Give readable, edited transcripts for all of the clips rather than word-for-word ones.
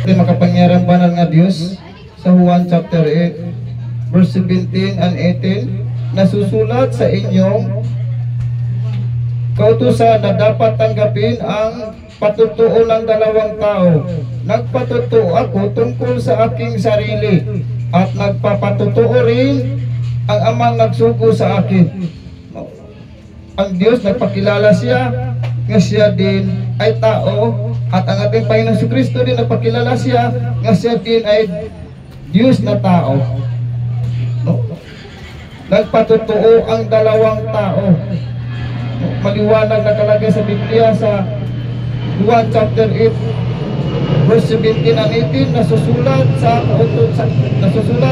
Makapangyarang banal nga Dios sa Juan chapter 8 verse 17 and 18, nasusulat sa inyong kautusan na dapat tanggapin ang patutuo ng dalawang tao. Nagpatutuo ako tungkol sa aking sarili at nagpapatutuo rin ang amang nagsugo sa akin. Ang Diyos nagpakilala siya nga siya din ay tao, at ang ating Panginoon si Kristo din nagpakilala siya nga siya din ay Diyos na tao. Nagpatutuo ang dalawang tao. Maliwanag nakalagay sa Biblia sa Juan chapter 8 verse 17 and 18, nasusulat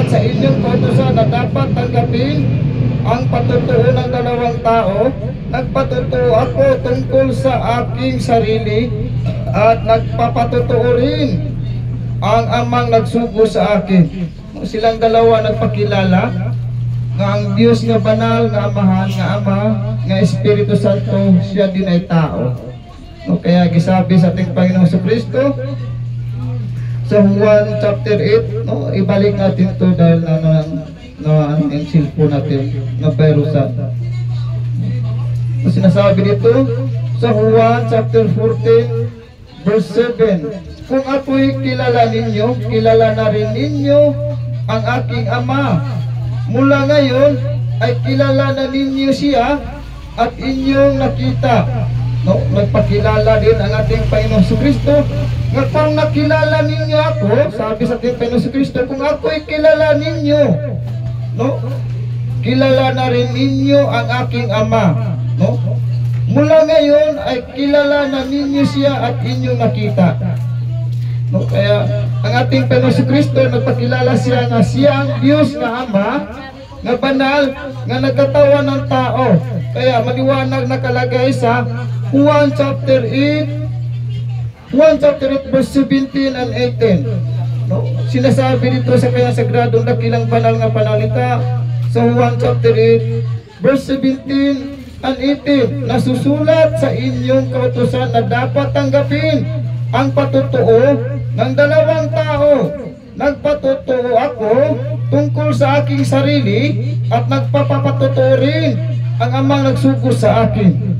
sa inyong kautusan na dapat tanggapin ang patutuo ng dalawang tao. Nagpatutuo ako tungkol sa aking sarili at nagpapatutuo rin ang amang nagsugo sa akin. Silang dalawa nagpakilala nga ang Diyos nga banal, nga amahan, nga ama, nga Espiritu Santo, siya din ay tao. Kaya gisabi sa ating Panginoong Kristo sa Juan chapter 8, ibalik natin to dahil ang cellphone natin na virusan. Sinasabi dito sa Juan chapter 14 verse 7, kung ako'y kilala ninyo, kilala na rin ninyo ang aking ama. Mula ngayon ay kilala na ninyo siya at inyong nakita. Nagpakilala din ang ating Panginoon Kristo nga kung nakilala ninyo ako, sabi sa ating Panginoon Kristo, kung ako'y kilala ninyo, kilala na rin ninyo ang aking ama. Mula ngayon ay kilala na ninyo siya at inyong nakita. Kaya ang ating Panginoon Kristo nagpakilala siya nga siya ang Diyos na ama, nga banal, nga nagkatawan ng tao. Kaya maliwanag nakalagay sa Juan chapter 8 verse 17 and 18. Sinasabi dito sa kanyang sagradong dakilang banal nga panalita sa Juan chapter 8 verse 17 and 18, nasusulat sa inyong kautusan na dapat tanggapin ang patutuo ng dalawang tao. Nagpatutuo ako tungkol sa aking sarili at nagpapapatutuo rin ang amang nagsugo sa akin.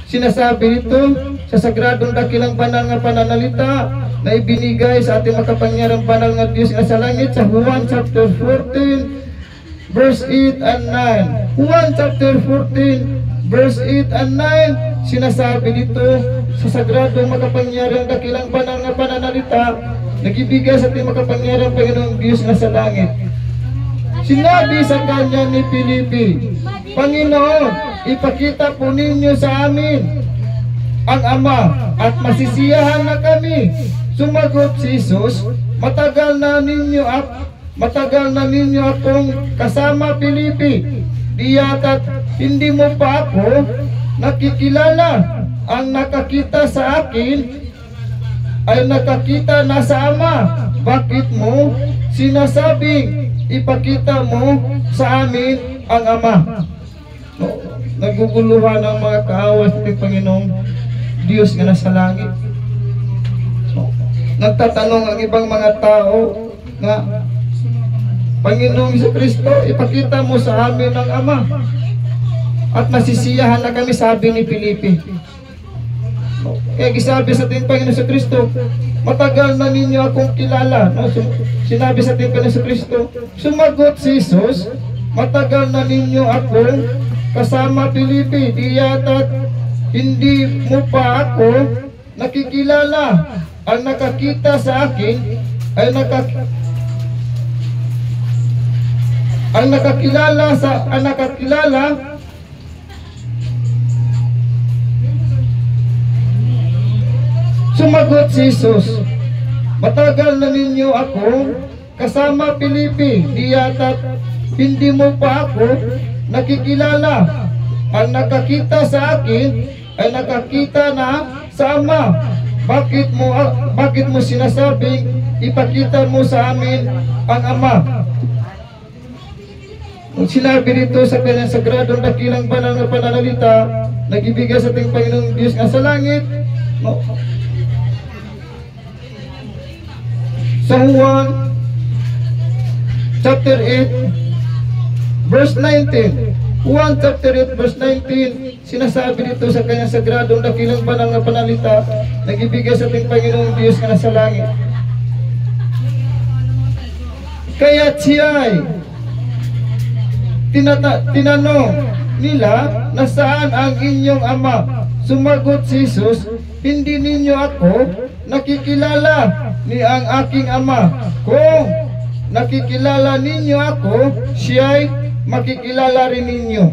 Sinasabi ito sa sagradong dakilang banal nga pananalita na ibinigay sa ating makapangyarang banal nga Diyos na sa langit sa Juan chapter 14 verse 8 and 9. Juan chapter 14 verse 8 and 9, sinasabi dito sa sagradong makapangyarang dakilang banal nga pananalita, nagibigay sa ating makapangyarang Panginoong Diyos na sa langit. Sinabi sa kanya ni Filipe, Panginoon, ipakita po ninyo sa amin ang Ama at masisiyahan na kami. Sumagot si Jesus, matagal na ninyo akong kasama, Filipe. Di yata't hindi mo pa ako nakikilala. Ang nakakita sa akin ay nakakita na sa Ama. Bakit mo sinasabing ipakita mo sa amin ang Ama? Naguguluhan ang mga kaawas ng Panginoong Diyos nga nasa langit. Nagtatanong ang ibang mga tao nga, Panginoong Kristo, ipakita mo sa amin ang Ama. At masisiyahan na kami, sabi ni Filipe. Kaya gisabi sa ating Panginoon Kristo, matagal na ninyo akong kilala. Sinabi sa ating Panginoon Kristo, sumagot si Jesus, matagal na ninyo akong kasama, Filipe. Di yata't hindi mo pa ako nakikilala. Ang nakakita sa akin ay ang nakakilala. Sumagot si Jesus, matagal na ninyo ako kasama, Filipe. Di yata't hindi mo pa ako nakikilala. Ang nakakita sa akin ay nakakita na sa Ama. Bakit mo sinasabing ipakita mo sa amin ang Ama? Kung sinabi dito sa kanyang sagradong dakilang banal na pananalita, nagibigay sa ating Panginoong Diyos nga sa langit, Sa Juan chapter 8 verse 19. Juan chapter 8 verse 19, sinasabi dito sa kanyang sagradong dakilang banal na panalita, nagibigay sa ating Panginoong Diyos na nasa langit. Kaya siya'y tinanong nila, nasaan ang inyong ama? Sumagot si Jesus, hindi ninyo ako nakikilala, ni ang aking ama. Kung nakikilala ninyo ako, siya'y makikilala rin ninyo.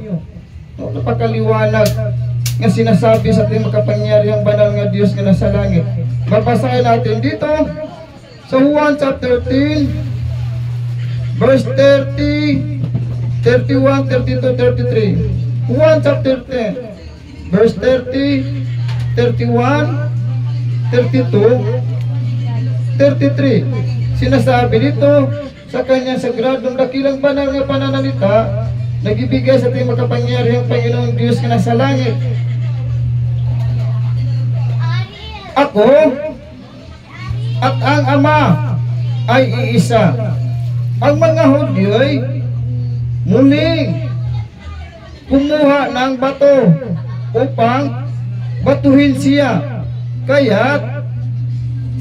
Napakaliwanag nga sinasabi sa ating makapangyarihang banal nga Diyos nga nasa langit. Babasahin natin dito sa Juan chapter 10 verse 30, 31, 32, 33. Juan chapter 10 verse 30, 31, 32, 33. Sinasabi dito sa kanyang sagradong dakilang banal nga pananalita, nagibigay sa ating makapangyarihang Panginoong Diyos nga nasa langit. Ako at ang Ama ay iisa. Ang mga Hudyo'y muling kumuha ng bato upang batuhin siya. Kaya't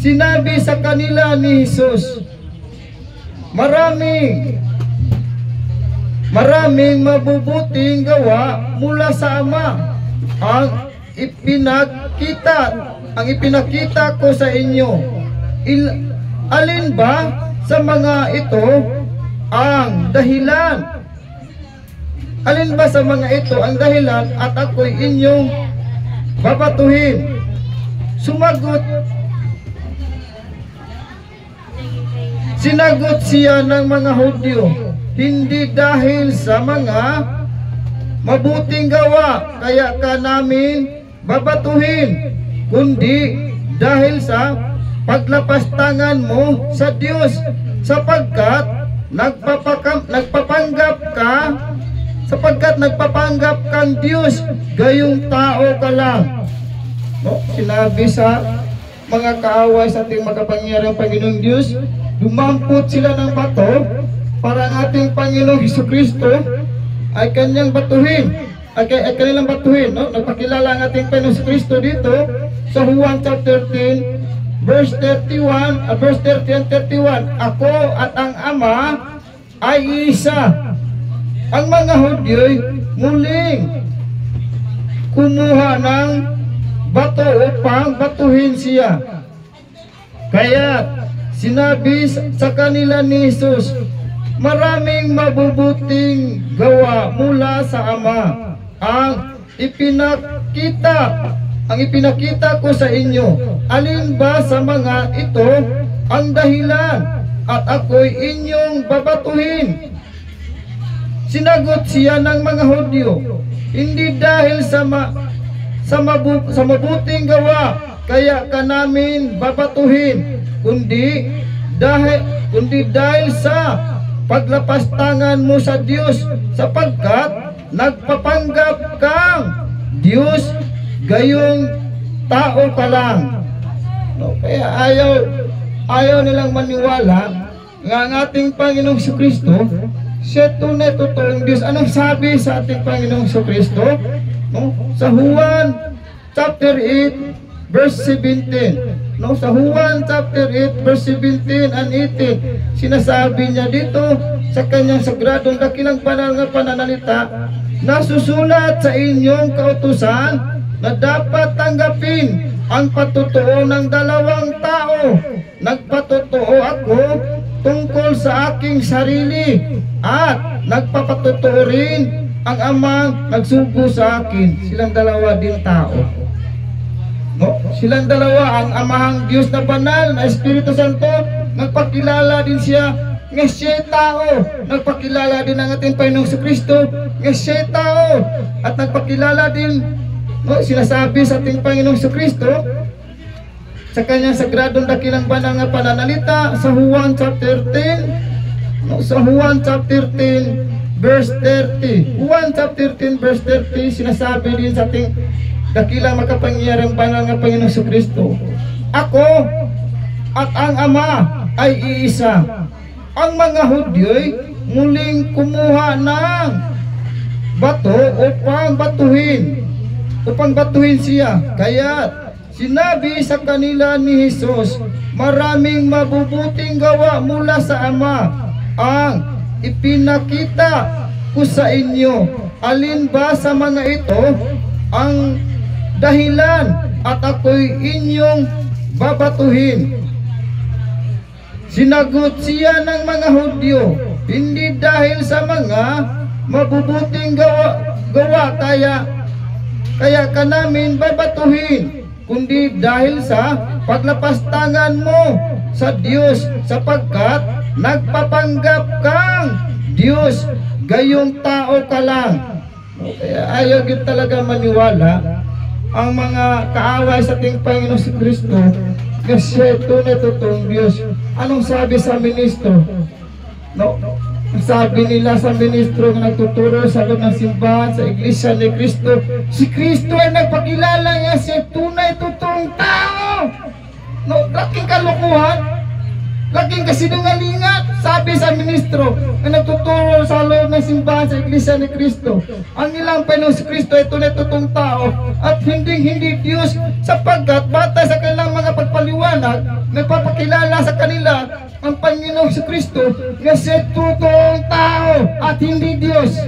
sinabi sa kanila ni Jesus, Maraming mabubuting gawa mula sa Ama ang ipinakita ko sa inyo. Alin ba sa mga ito ang dahilan? Alin ba sa mga ito ang dahilan at ako'y inyong babatuhin? Sinagot siya ng mga Hudyo, hindi dahil sa mga mabuting gawa kaya ka namin babatuhin, kundi dahil sa paglapastangan mo sa Diyos, sapagkat nagpapanggap kang Diyos, gayong tao ka lang. Sinabi sa mga kaaway sa ating makapangyarihang Panginoong Diyos, dumampot sila ng bato para ang ating Panginoong Hesukristo ay kanilang batuhin. Nagpakilala ang ating Panginoong Hesukristo dito sa Juan chapter 10 verse 31 verse 30 and 31. Ako at ang Ama ay isa. Ang mga Hudyo'y muling kumuha ng bato upang batuhin siya. Kaya sinabi sa kanila ni Jesus, maraming mabubuting gawa mula sa Ama ang ipinakita ko sa inyo. Alin ba sa mga ito ang dahilan at ako'y inyong babatuhin? Sinagot siya ng mga Hudyo, hindi dahil sa mabuting gawa kaya ka namin babatuhin, kundi dahil sa paglapastangan mo sa Diyos, sapagkat nagpapanggap kang Diyos, gayong tao ka lang. Kaya ayaw nilang maniwala nga ang ating Panginoong Jesucristo siya tunay totoong Diyos. Anong sabi sa ating Panginoong Jesucristo? Sa Juan chapter 8 verse 17. Sa Juan chapter 8 verse 17 and 18, sinasabi niya dito sa kanyang sagradong dakilang banal nga pananalita, nasusulat sa inyong kautusan na dapat tanggapin ang patutuo ng dalawang tao. Nagpatutuo ako tungkol sa aking sarili at nagpapatutuo rin ang Amang nagsugo sa akin. Silang dalawa din tao. Silang dalawa, ang Amahang Diyos na banal na Espiritu Santo, nagpakilala din siya nga siya'y tao. Nagpakilala din ang ating Panginoong Jesucristo nga siya'y tao. At nagpakilala din, sinasabi sa ating Panginoong Jesucristo sa kanyang sagradong dakilang banal nga pananalita sa Juan chapter 10, sa Juan chapter 10 verse 30. Juan chapter 10 verse 30, sinasabi din sa ating dakilang makapangyarihang banal nga Panginoong Jesucristo, ako at ang Ama ay iisa. Ang mga Hudyo'y muling kumuha ng bato upang batuhin siya. Kaya sinabi sa kanila ni Jesus, maraming mabubuting gawa mula sa Ama ang ipinakita ko sa inyo. Alin ba sa mga ito ang dahilan at ako'y inyong babatuhin? Sinagot siya ng mga Hudyo, hindi dahil sa mga mabubuting gawa kaya ka namin babatuhin, kundi dahil sa paglapastangan mo sa Diyos, sapagkat nagpapanggap kang Diyos, gayong tao ka lang. Kaya ayaw yun talaga maniwala ang mga kaaway sa ating Panginoon si Kristo kasi tunay totoong Diyos. Anong sabi sa ministro? Sabi nila sa ministro na nagtuturo sa loob ng simbahan sa Iglesia ni Kristo, si Kristo ay nagpakilala niya si tunay totoong tao. Laking kalukuhan, laking kasinungalingan. Sabi sa ministro na nagtuturo sa loob ng simbahan sa Iglesia ni Kristo, ang ilang Panginoon si Kristo ay tunay totoong tao at hindi Diyos, sapagkat batay sa kanilang mga pagpaliwanag, nagpapakilala sa kanila ang Panginoon si Kristo na siya totoong tao at hindi Diyos.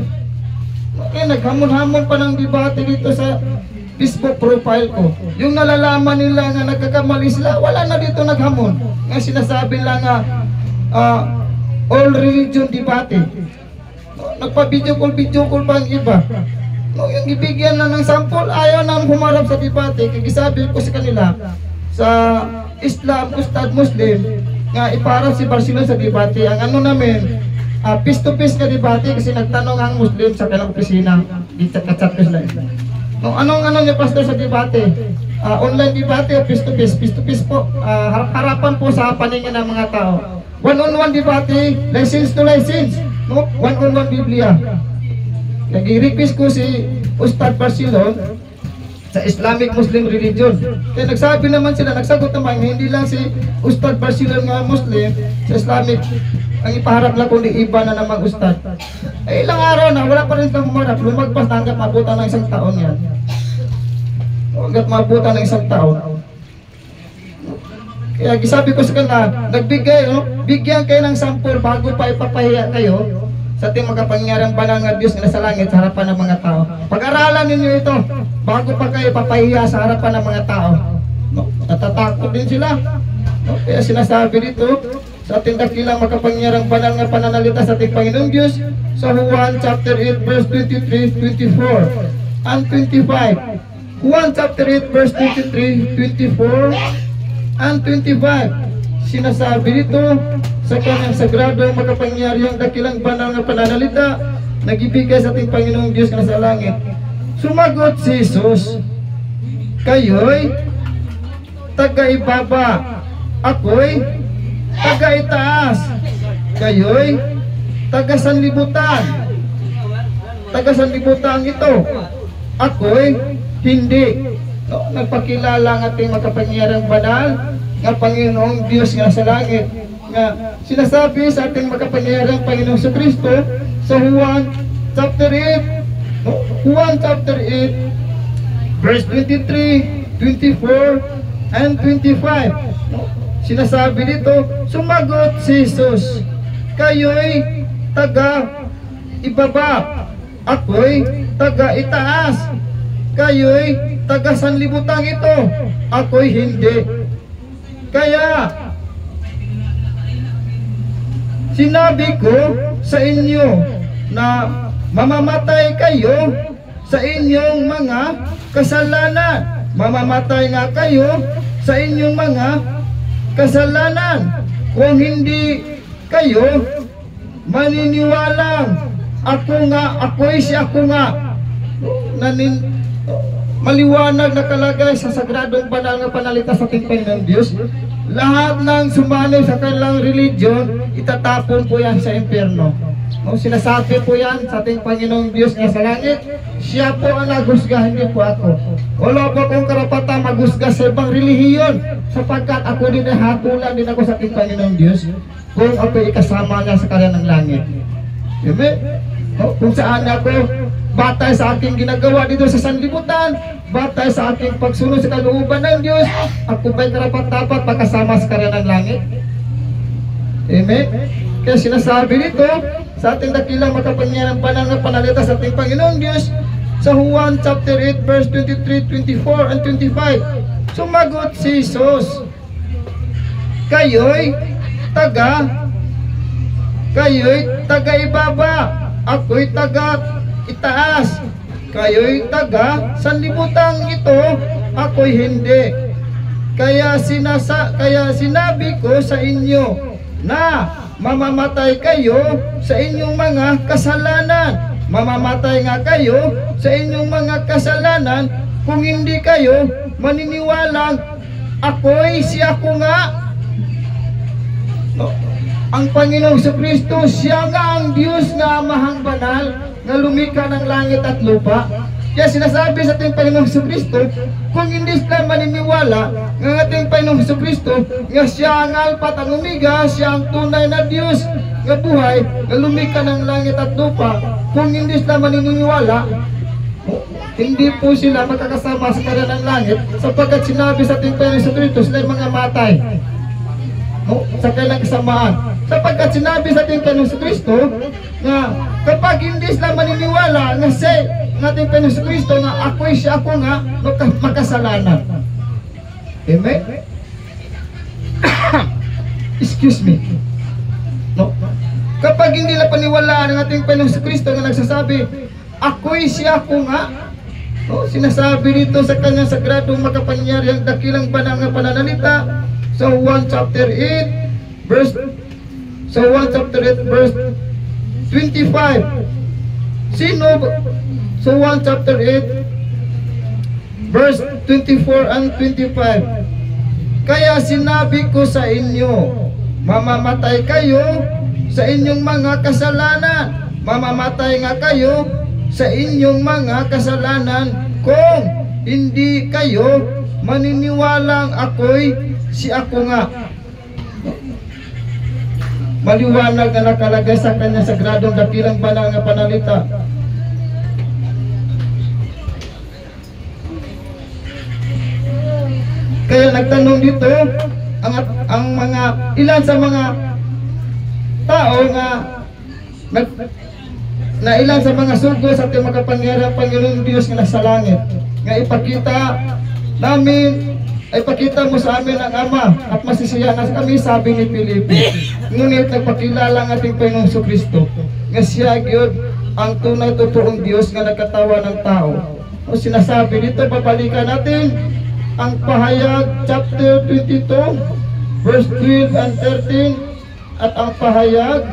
Naghamon-hamon pa ng debate dito sa Facebook profile ko. Yung nalalaman nila nga nagkakamali sila, wala na dito naghamon. Nga sinasabi lang nga all religion debate. Nagpa-video call pa ang iba. Yung ibigyan na ng sample, ayaw na humarap sa debate. Kaya sabi ko sa kanila, sa Islam, Ustad Muslim, nga iparang si Barcelona sa debate. Ang ano namin, face to face ka debate kasi nagtanong ang Muslim sa kanilang opisina. Chat ko sila. Anong niya pastor sa debate? Online debate o face to face? Face to face po, harapan po sa paningin ng mga tao. One-on-one debate, license to license. One-on-one Biblia. Nag-request ko si Ustad Barcelona sa Islamic Muslim religion. Kaya nagsabi naman sila, nagsagot naman, hindi lang si Ustad Barcelona nga Muslim sa Islamic, ang ipaharap lang kundi iba na namang Ustad. Ilang araw na, wala pa rin itong humarap, lumagpas na hanggat mabutan ng isang taon yan. Hanggat mabutan ng isang taon. Kaya sabi ko sa kanila, bigyan kayo ng sample bago pa ipapahiya kayo sa ating makapangyarang banal nga Diyos na nasa langit sa harapan ng mga tao. Pag-aralan ninyo ito bago pa kayo papahiya sa harapan ng mga tao. Natatakot din sila. Kaya sinasabi dito sa ating dakilang makapangyarang banal nga pananalita sa ating Panginoong Diyos sa Juan chapter 8 verse 23, 24 and 25. Juan chapter 8 verse 23, 24 and 25. Sinasabi dito sa kanyang sagradong makapangyarihang dakilang banal na pananalita, nagibigay sa ating Panginoong Diyos na sa langit. Sumagot si Jesus, kayo'y taga-ibaba, ako'y taga-itaas, kayo'y taga-sanlibutan. Taga-sanlibutan ito, ako'y hindi. Nagpakilala ang ating makapangyarihang banal nga Panginoong Diyos nga sa langit, nga sinasabi sa ating makapangyarihang Panginoong sa Kristo sa Juan chapter 8 verse 23, 24 and 25. Sinasabi dito, sumagot si Jesus, kayo'y taga-ibaba, ako'y taga-itaas, kayo'y taga-sanlibutan ito, ako'y hindi. Kaya sinabi ko sa inyo na mamamatay kayo sa inyong mga kasalanan. Mamamatay nga kayo sa inyong mga kasalanan kung hindi kayo maniniwalang ako'y si ako nga. Maliwanag na kalagay sa sagradong banal nga panalita sa ating Panginoong Diyos. Lahat ng sumali sa kanilang religion, itatapon po yan sa impyerno. No, sinasabi po yan sa ating Panginoong Diyos na sa langit. Siya po ang naghusga, hindi po ako. Wala po akong karapatan maghusga sa ibang relihiyon, sapagkat ako din ay hatulan din ako sa ating Panginoong Diyos kung ako ikasama niya sa kanya ng langit. Amen? No, kung saan ako batay sa aking ginagawa dito sa sanlibutan, batay sa aking pagsunod sa kalooban ng Diyos, ako ba'y karapat-dapat makasama sa kanya ng langit? Amen? Kaya sinasabi dito sa ating dakilang makapangyarihang pananalita sa ating Panginoong Diyos sa Juan chapter 8 verse 23, 24 and 25. Sumagot si Jesus, kayo'y taga ibaba, ako'y taga itaas. Kayo'y taga sanlibutan ito, ako'y hindi. Kaya sinabi ko sa inyo na mamamatay kayo sa inyong mga kasalanan. Mamamatay nga kayo sa inyong mga kasalanan kung hindi kayo maniniwalang ako'y si ako nga. No. Ang Panginoong Kristo, siya nga ang Diyos na Amahang Banal na lumikha ng langit at lupa. Kaya sinasabi sa ating Panginoong Kristo, kung hindi sila maniniwala ng ating Panginoong Kristo, nga siya ang Alpha at ang Omega, siya ang tunay na Diyos nga buhay, na lumikha ng langit at lupa, kung hindi sila maniniwala, hindi po sila makakasama sa kanya ng langit, sapagkat sinabi sa ating Panginoong Kristo, sila yung mga matay sa kanilang kasamaan. Sapagkat sinabi sa ating Panginoong Kristo na kapag hindi sila maniniwala na siya ng ating Panginoong Kristo na ako'y siya ako nga makasalanan. Amen? Excuse me. No? Kapag hindi nila paniwalaan ng ating Panginoong Kristo na nagsasabi ako'y siya ako nga, no? Sinasabi dito sa kanyang sagradong makapangyarihang dakilang banal na pananalita sa Juan chapter 8 verse 25. Sino sa Juan chapter 8 verse 24 and 25. Kaya sinabi ko sa inyo, mamamatay kayo sa inyong mga kasalanan. Mamamatay nga kayo sa inyong mga kasalanan kung hindi kayo maniniwalang ako'y si ako nga. Maliwanag na nakalagay sa kanya sagradong dakilang banal na panalita. Kaya nagtanong dito ang mga ilan sa mga tao na ilan sa mga sugo sa ating makapangyarihang Panginoong Diyos na nasa langit, nga ipakita mo sa amin ang Ama at masisiyahan kami, sabi ni Filipe. Ngunit nagpakilala ang ating Panginoong Kristo nga siya gyud ang tunay totoong Diyos nga nagkatawa ng tao. O sinasabi dito, babalikan natin ang Pahayag chapter 22 verse 12 and 13 at ang Pahayag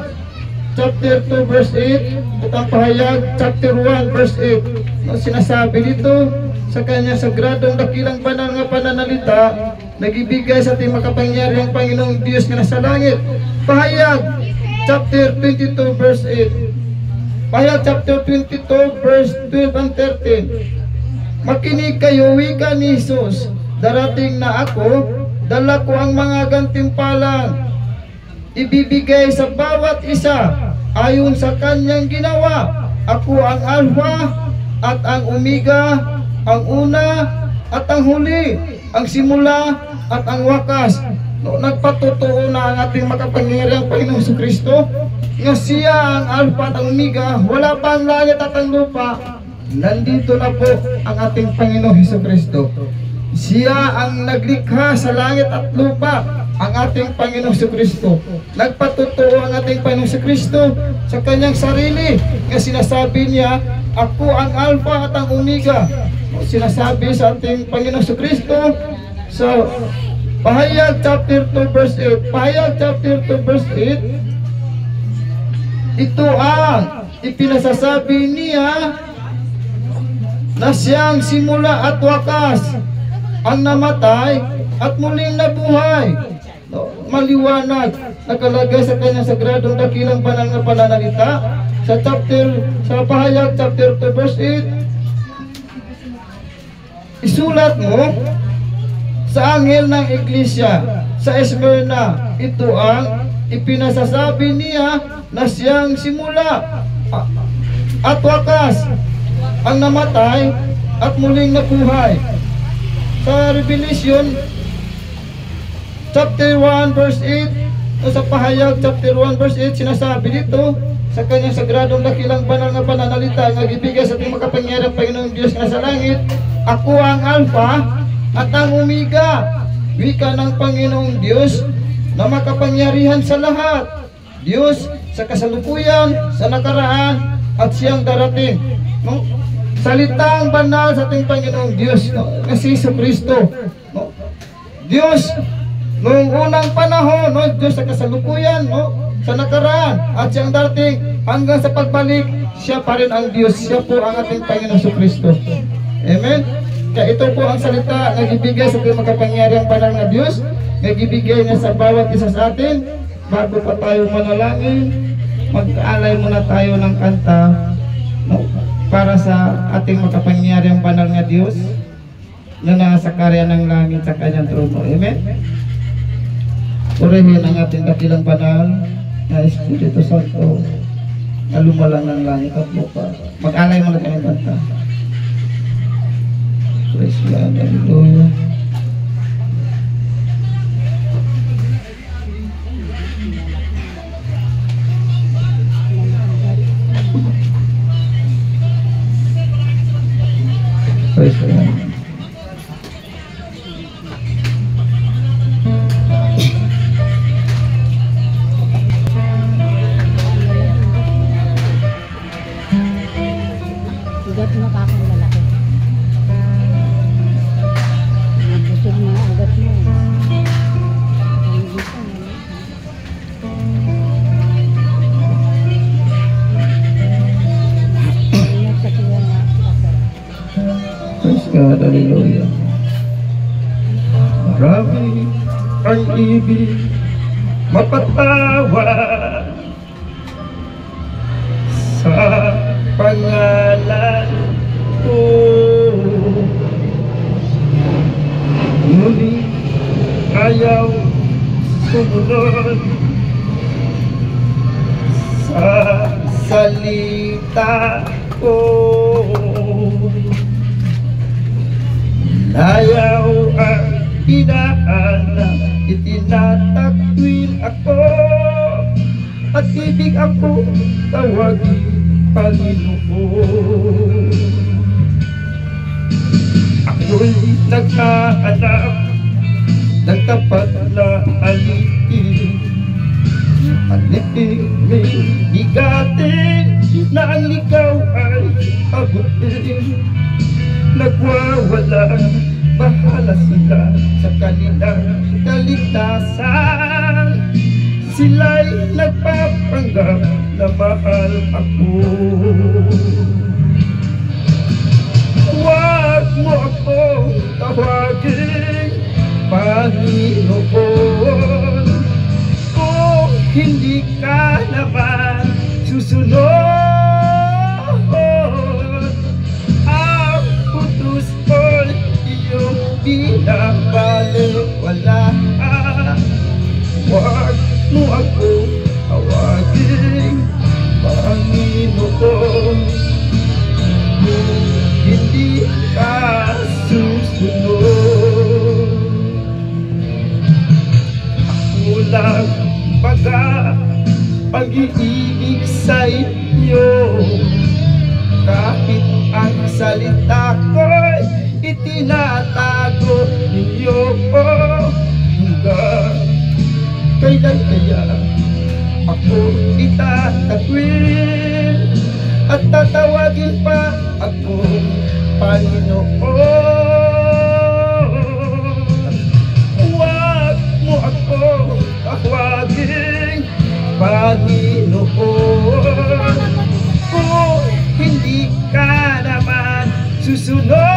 chapter 2 verse 8 at ang Pahayag chapter 1 verse 8. O sinasabi dito sa kanya sagradong dakilang banal nga pananalita, nagibigay sa ating makapangyarihang Panginoong Diyos nga nasa langit. Pahayag chapter 22 verse 8. Pahayag chapter 22 verse 12 and 13. Makinig kayo, wika ni Jesus, darating na ako, dala ko ang mga gantimpalang ibibigay sa bawat isa ayon sa kanyang ginawa. Ako ang Alpha at ang Omega, ang una at ang huli, ang simula at ang wakas. No, nagpatotoo na ang ating makapangyarihang Panginoong Kristo nga siya ang Alpha at ang Omega, wala pa ang langit at ang lupa, nandito na po ang ating Panginoong Kristo. Siya ang naglikha sa langit at lupa, ang ating Panginoong Kristo. Nagpatotoo ang ating Panginoong Kristo sa kanyang sarili nga sinasabi niya, ako ang Alpha at ang Omega. Sinasabi sa ating Panginoong Kristo sa Pahayag chapter 2 verse 8. Pahayag chapter 2 verse 8, ito ang ipinasasabi niya na siyang simula at wakas, ang namatay at muling nabuhay. maliwanag nakalagay sa kanyang sagradong dakilang banal nga pananalita sa Pahayag chapter 2 verse 8. Isulat mo sa anghel ng iglesia sa Esmerna, ito ang ipinasasabi niya na siyang simula at wakas, ang namatay at muling nabuhay. Sa Revelation chapter 1 verse 8 o sa Pahayag chapter 1 verse 8, sinasabi dito sa kanyang sagradong dakilang banal nga pananalita nga gibigay sa ating makapangyarihang Panginoong Diyos nga sa langit, ako ang Alpha at ang Omega, wika ng Panginoong Diyos na makapangyarihan sa lahat, Diyos sa kasalukuyan, sa nakaraan at siyang darating. No? Salitang banal sa ating Panginoong Diyos, no? Na si Jesucristo, no? Diyos noong unang panahon, no? Diyos sa kasalukuyan, no? Sa nakaraan at siyang darating hanggang sa pagbalik, siya pa rin ang Diyos. Siya po ang ating Panginoong Jesucristo. Amen? Kaya ito po ang salita na ibigay sa ating makapangyarihang banal na Diyos, na ibigay niya sa bawat isa sa atin. Bago pa tayo manalangin, mag-alay muna tayo ng kanta, no? Para sa ating makapangyarihang banal na Diyos na nasa karya ng langit sa kanyang trono. Amen? Purihin ang ating dakilang banal na Espiritu Santo na lumalang ng langit at lupa. Mag-alay muna tayo ng kanta. Praise God, hallelujah. Praise God. Ugat mo ka akong lalaki. Busog mo ang ugat mo. Praise God, hallelujah. Marami ang ibig mapatawad sa pangalan ko, ngunit ayaw sumunod sa salita ko. Ayaw ang inaanap, itinatakwil ako, at ibig ako tawagin Panginoon. Ako'y naghahanap ng tapat na alipin, alipin may bigatin na ang ligaw ay abutin. Nagwawala, bahala sila sa kanilang kaligtasan. Sila'y nagpapanggap na mahal ako. Huwag mo akong tawagin Panginoon kung hindi ka naman susunod. Pinabaliwalaan, huwag mo ako tawagin Panginoon kung hindi ka susunod. Ako lang baga pag-iibig sa iyo, kahit ang salita ko'y itinatago ninyo po. Hanggang kailan kaya ako itatakwil at tatawagin pa akong Panginoon? Huwag mo ako tawagin Panginoon kung hindi ka naman susunod.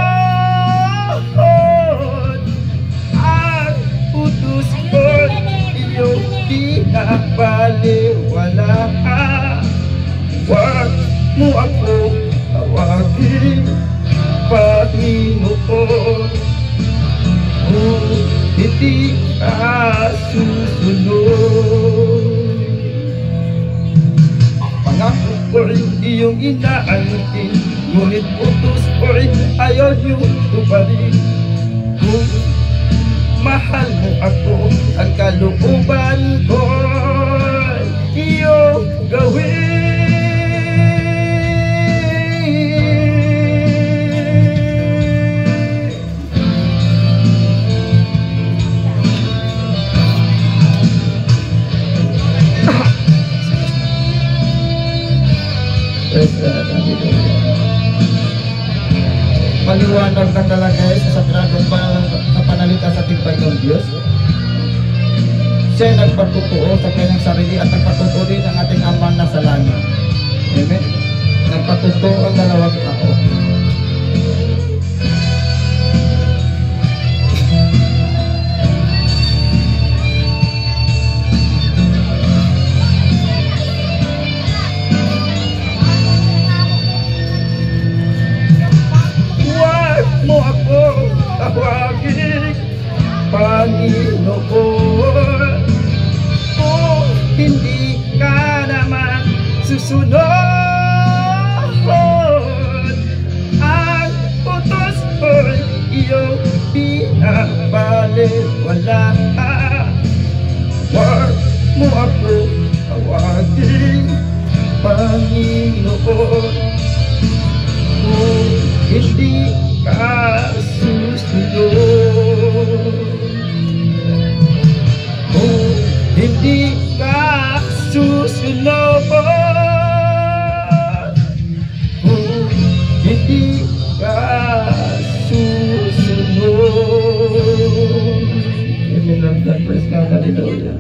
Ang utos ko'y iyong pinabaliwala. Huwag mo ako tawagin, Panginoon, kung hindi ka susunod. Pangako ko'y iyong inaangkin, ngunit utos ko'y ayaw niyong tuparin. Kung mahal mo ako, ang kalooban ko'y iyong gawin. Maliwanag na talaga sa sagradong panalita sa ating Panginoon Diyos. Siya nagpatutuo sa kanyang sarili at nagpatutuo din ang ating Ama na sa langit. Amen? Nagpatutuo ang dalawang tao. Mo ako tawagin, Panginoon, kung hindi ka naman susunod. Ang utos ko'y iyong pinabaliwala. Huwag mo ako tawagin, Panginoon, kung hindi ka susunod. Kung hindi ka susunod, kung hindi ka susunod. Amen. Praise God. Hallelujah.